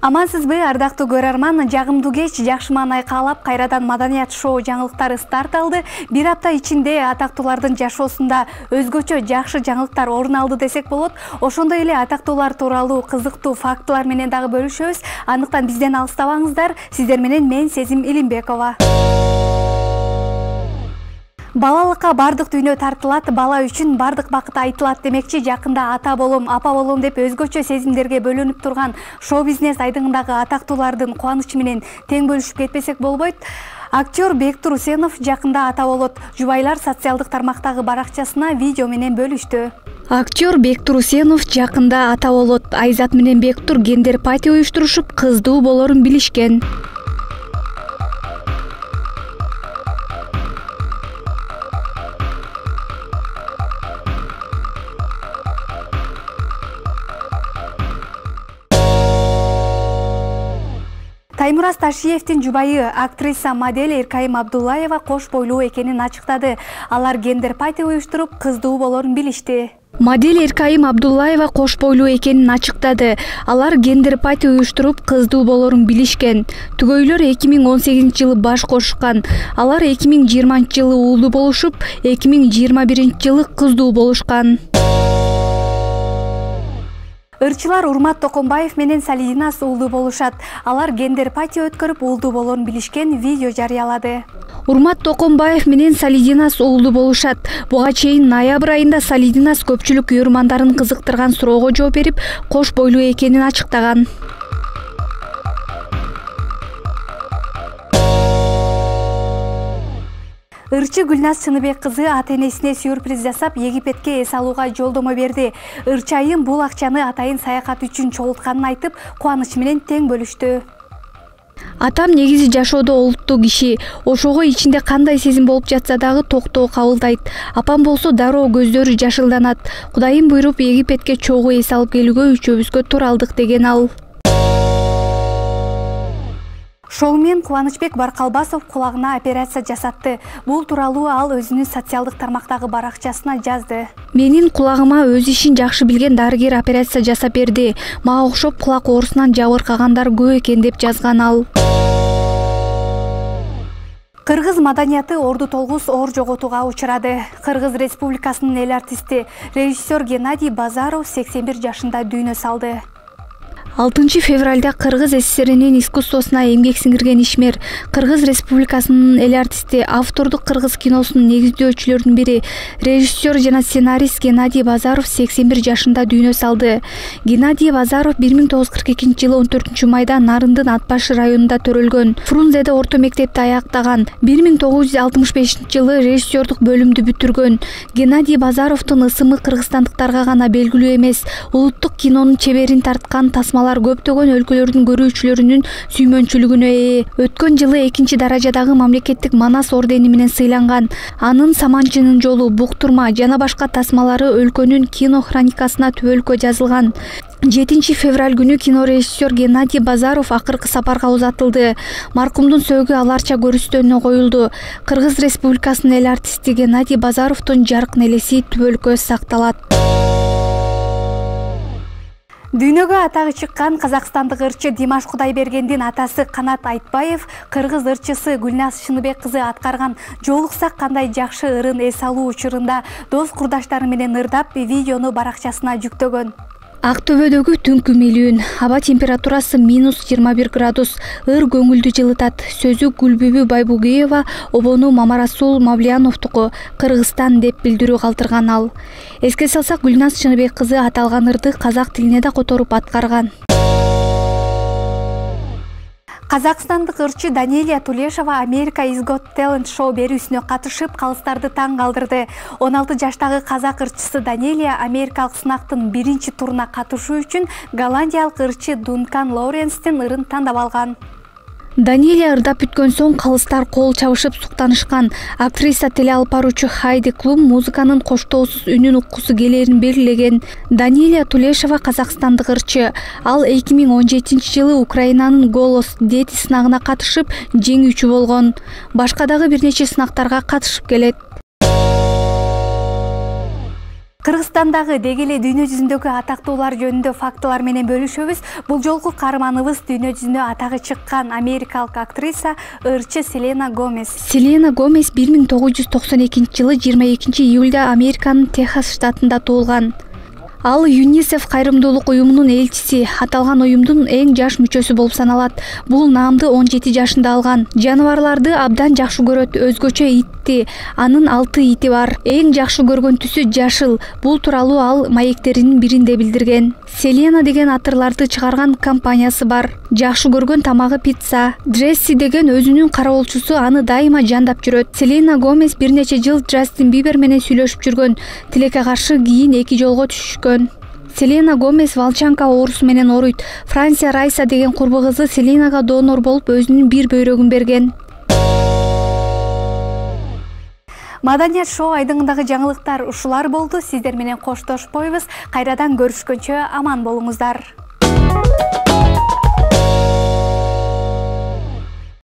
Амансызбы, ардактуу көрөрман, жагымдуу кеч, жакшы маанай каалап, кайрадан маданият шоу жаңылыктары старт алды. Бир апта ичинде атактуулардын жашоосунда өзгөчө жакшы жаңылыктар орун алды десек болот. Ошондой эле атактуулар тууралуу кызыктуу фактылар менен дагы бөлүшөбүз. Андыктан бизден алыстабаңыздар. Сиздер менен мен Сезим Илимбекова. Балалыкка бардык дүйнө тартылат, бала үчүн бардык бакыт айтылат демекчи, жакында ата болом, апа болом деп өзгөчө сезимдерге бөлөнүп турган шоу-бизнес айдыгындагы атактуулардын кубанычы менен тең бөлүшүп кетпесек болбойт. Актер Бектур Усенов жакында ата болот. Жубайлар социалдык тармактагы баракчасына видео менен бөлүштү. Актер Бектур Усенов жакында ата болот. Айзат менен Бектур гендер пати уюштурушуп, кыздуу болорун билишкен. Таймураз Ташиевдин жубайы актриса модель Эркайым Абдуллаева кош бойлуу экенин ачыктады. Алар гендер пати уюштуруп, кыздуу болорун билишти. Модель Эркайым Абдуллаева кош бойлуу экенин ачыктады. Алар гендер пати уюштуруп, кыздуу болорун билишкен. Түгөйлөр 2018-жылы баш кошушкан. Алар 2020-жылы уулду болушуп, 2021-жылы кыздуу болушкан. Ырчылар Урмат Токомбаев менен Салидинас уулду болушат. Алар гендер пати өткөрүп, уулду болорун билишкен, видео жарыялады. Урмат Токомбаев менен Салидинас уулду болушат. Буга чейин ноябрь айында Салидинас көпчүлүк көрөрмандарын кызыктырган суроого жооп берип, кош бойлуу экенин ачыктаган. Ырчы Гүлназ Чыныбек кызы ата-энесине сюрприз жасап, Египетке эс алууга жолдомо берди. Ырчы айым бул акчаны атайын саякат үчүн чогултканын айтып, кубаныч менен тең бөлүштү. Атам негизи жашоодо олуттуу киши. Ошого ичинде кандай сезим болуп жатса дагы токтоо кабылдайт. Апам болсо дароо көздөрү жашылданат. Кудайым буйруп Египетке чогуу эс алып келүүгө үчөөбүзгө тура алдык деген ал. Шоумен Кубанычбек Баркалбасов кулагына операция жасатты. Бул тууралуу ал өзүнүн социалдык тармактагы баракчасына жазды. Менин кулагыма өз ишин жакшы билген дарыгер операция жасап берди. Мага окшоп кулак оорусунан жабыркагандар көп экен деп жазган ал. Кыргыз маданияты орду толгус оор жоготууга учурады. Кыргыз Республикасынын эл артисти, режиссер Геннадий Базаров 81 жашында дүйнө салды. 6 февралда Кыргыз СССРинин искусствосуна эмгек сиңирген ишмер, Кыргыз Республикасынын эл артисти, автордук кыргыз киносунун негиздөөчүлөрүнүн бири, режиссер жана сценарист Геннадий Базаров 81 жашында дүйнө салды. Геннадий Базаров 1942-жылы 14 майда Нарындын Атбашы районунда төрөлгөн. Фрунзеде орто мектепти аяктаган. 1965-жылы режиссердук бөлүмдү бүтүргөн. Геннадий Базаровдун ысымы кыргызстандыктарга гана белгилүү эмес, улуттук кинонун чеберин тарткан тасмалар көптөгөн өлкөлөрдүн көрүүчүлөрүнүн сүймөнчүлүгүнө ээ. Өткөн жылы 2 даражадагы мамлекеттик Манас ордени менен сыйланган. Анын Саманчынын жолу, Буктурма жана башка тасмалары өлкөнүн кино хроникасына түбөлүккө жазылган. 7 февраль күнү кинорежиссер Геннадий Базаров акыркы сапарга узатылды. Маркумдун сөөгү аларча көрүстөнүнө коюлду. Кыргыз Республикасынын эл артисти Геннадий Базаровдун жаркын элеси түбөлүккө сакталат. Дүйнөгө атагы чыккан казакстандык ырчы Димаш Кудайбергендин атасы Канат Айтбаев кыргыз ырчысы Гүлназ Чыныбек кызы аткарган жолуксак кандай жакшы ырын эс алуу учурунда дос курдаштары менен ырдап видеону баракчасына жүктөгөн. Актөбөдөгү түнкү милүүн, аба температурасы -21 градус, ыр көңүлдү жылытат. Сөзү Гүлбүбү Байбугиева, обону Мамарасул Мавлияновдуку, Кыргызстан деп билдирүү калтырган ал. Эске салсак, Гүлназ Чыныбек кызы аталган ырды казак тилине да которуп аткарган. Казакстандык ырчы Данелия Тулешова America is Got Talent шоу берүүсүнө катышып, калыстарды таң калтырды. 16 жаштагы казак ырчысы Данелия америкалык сынактын 1-туруна катышуу үчүн голландиялык ырчы Дункан Лоуренстин ырын тандап алган. Данелия ырдап бүткөн соң калыстар кол чабышып суктанышкан. Актриса теле алып баруучу Хайди Клум музыканын коштоосуз үнүн уккусу келерин белгилеген. Данелия Тулешова казакстандык ырчы. Ал 2017-жылы Украинанын Голос Дети сынагына катышып, жеңүүчү болгон. Башка дагы бир нече сынактарга катышып келет. Кыргызстандагы деги эле дүйнө жүзүндөгү атактуулар жөнүндө фактылар менен бөлүшөбүз. Бул жолку каарманыбыз дүйнө жүзүндө атагы чыккан америкалык актриса ырчы Селена Гомес. Селена Гомес 1992-жылы 22-июлда Американын Техас штатында туулган. Ал ЮНИСЕФ кайрымдуулук уюмунун элчиси, аталган уюмдун эң жаш мүчөсү болуп саналат. Бул наамды 17 жашында алган. Жаныбарларды абдан жакшы көрөт, өзгөчө итти. Анын 6 ити бар. Эң жакшы көргөн түсү жашыл. Бул тууралуу ал маектеринин биринде билдирген. Селена деген атырларды чыгарган компаниясы бар. Жакшы көргөн тамагы пицца. Дресси деген өзүнүн кароолчусу аны дайыма жандап жүрөт. Селена Гомес бир нече жыл Джастин Бибер менен сүйлөшүп жүргөн. Тилекке каршы кийин эки жолго түшүшкөн. Селена Гомес волчанка оорусу менен ооруйт. Франсия Райса деген курбу кызы Селенага донор болуп өзүнүн бир бөйрөгүн берген. Маданият шоу айдыңындагы жаңылыктар ушулар болду. Сиздер менен коштошпойбуз. Кайрадан көрүшкөнчө аман болуңуздар.